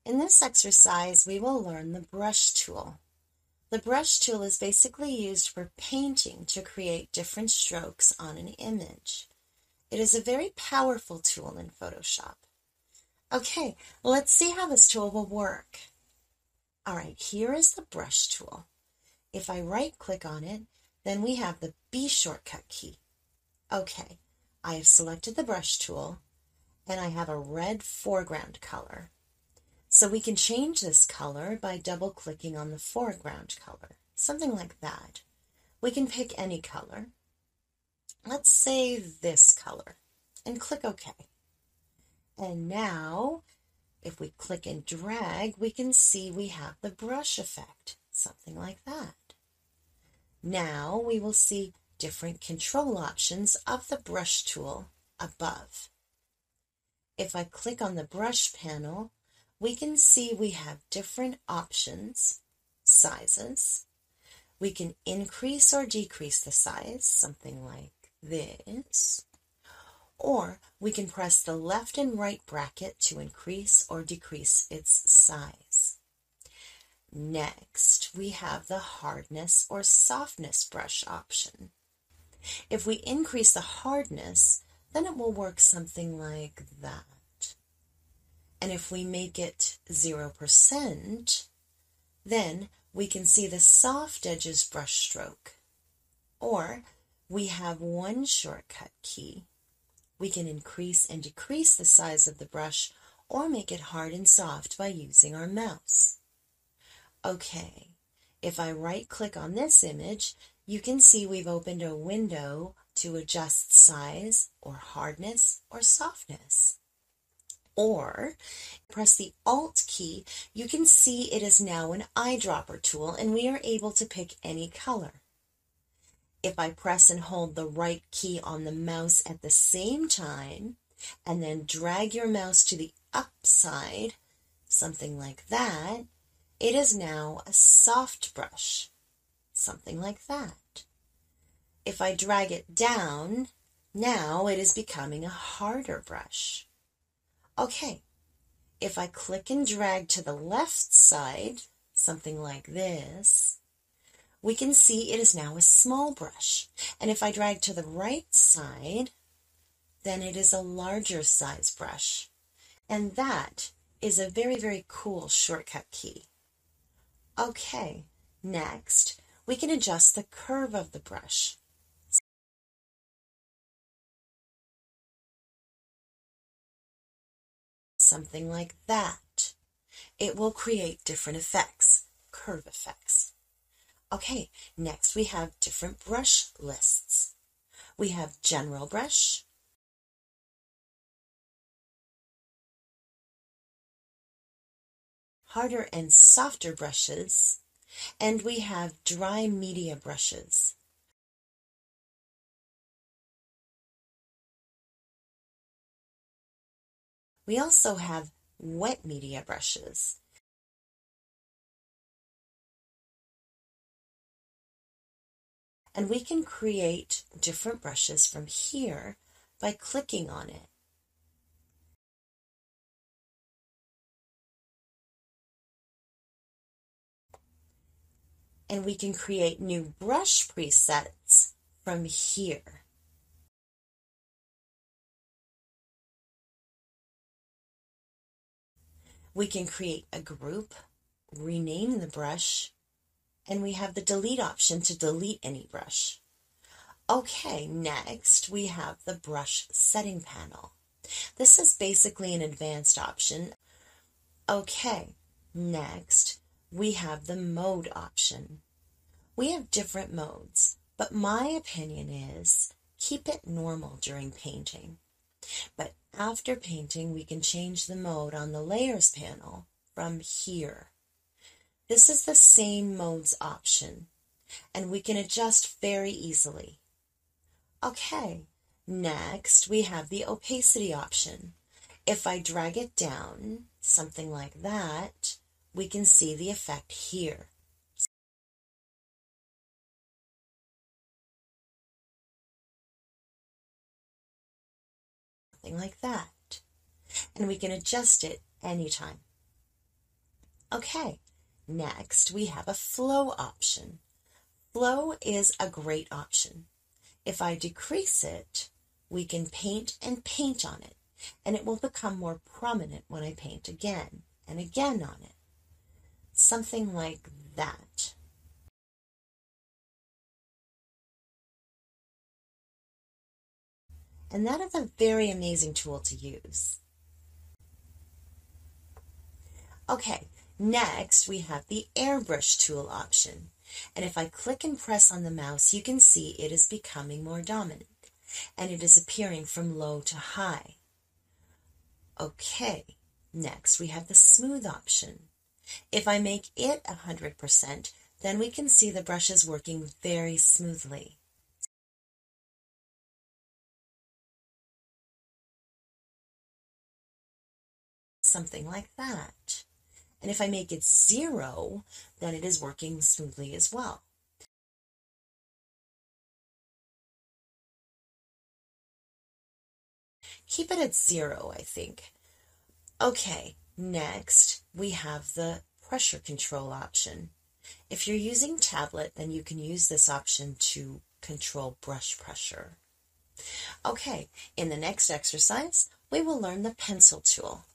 In this exercise, we will learn the brush tool. The brush tool is basically used for painting to create different strokes on an image. It is a very powerful tool in Photoshop. Okay, let's see how this tool will work. All right, here is the brush tool. If I right-click on it, then we have the B shortcut key. Okay, I have selected the brush tool, and I have a red foreground color. So we can change this color by double-clicking on the foreground color, something like that. We can pick any color. Let's say this color, and click OK. And now, if we click and drag, we can see we have the brush effect, something like that. Now we will see different control options of the brush tool above. If I click on the brush panel, we can see we have different options, sizes. We can increase or decrease the size, something like this. Or we can press the left and right bracket to increase or decrease its size. Next, we have the hardness or softness brush option. If we increase the hardness, then it will work something like that. And if we make it 0%, then we can see the soft edges brush stroke. Or we have one shortcut key. We can increase and decrease the size of the brush or make it hard and soft by using our mouse. Okay, if I right-click on this image, you can see we've opened a window to adjust size or hardness or softness. Or press the Alt key, you can see it is now an eyedropper tool and we are able to pick any color. If I press and hold the right key on the mouse at the same time and then drag your mouse to the up side, something like that, it is now a soft brush, something like that. If I drag it down, now it is becoming a harder brush. Okay, if I click and drag to the left side, something like this, we can see it is now a small brush. And if I drag to the right side, then it is a larger size brush. And that is a very, very cool shortcut key. Okay, next, we can adjust the curve of the brush. Something like that. It will create different effects, curve effects. Okay, next we have different brush lists. We have general brush, harder and softer brushes, and we have dry media brushes. We also have wet media brushes. And we can create different brushes from here by clicking on it. And we can create new brush presets from here. We can create a group, rename the brush, and we have the delete option to delete any brush. Okay, next we have the brush setting panel. This is basically an advanced option. Okay, next we have the mode option. We have different modes, but my opinion is keep it normal during painting. But after painting, we can change the mode on the layers panel from here. This is the same modes option, and we can adjust very easily. Okay, next we have the opacity option. If I drag it down, something like that, we can see the effect here. Something like that. And we can adjust it anytime. Okay, next we have a flow option. Flow is a great option. If I decrease it, we can paint and paint on it, and it will become more prominent when I paint again and again on it. Something like that. And that is a very amazing tool to use. Okay, next we have the airbrush tool option. And if I click and press on the mouse, you can see it is becoming more dominant, and it is appearing from low to high. Okay, next we have the smooth option. If I make it 100%, then we can see the brushes working very smoothly. Something like that. And if I make it 0, then it is working smoothly as well. Keep it at 0, I think. Okay, next we have the pressure control option. If you're using tablet, then you can use this option to control brush pressure. Okay, in the next exercise, we will learn the pencil tool.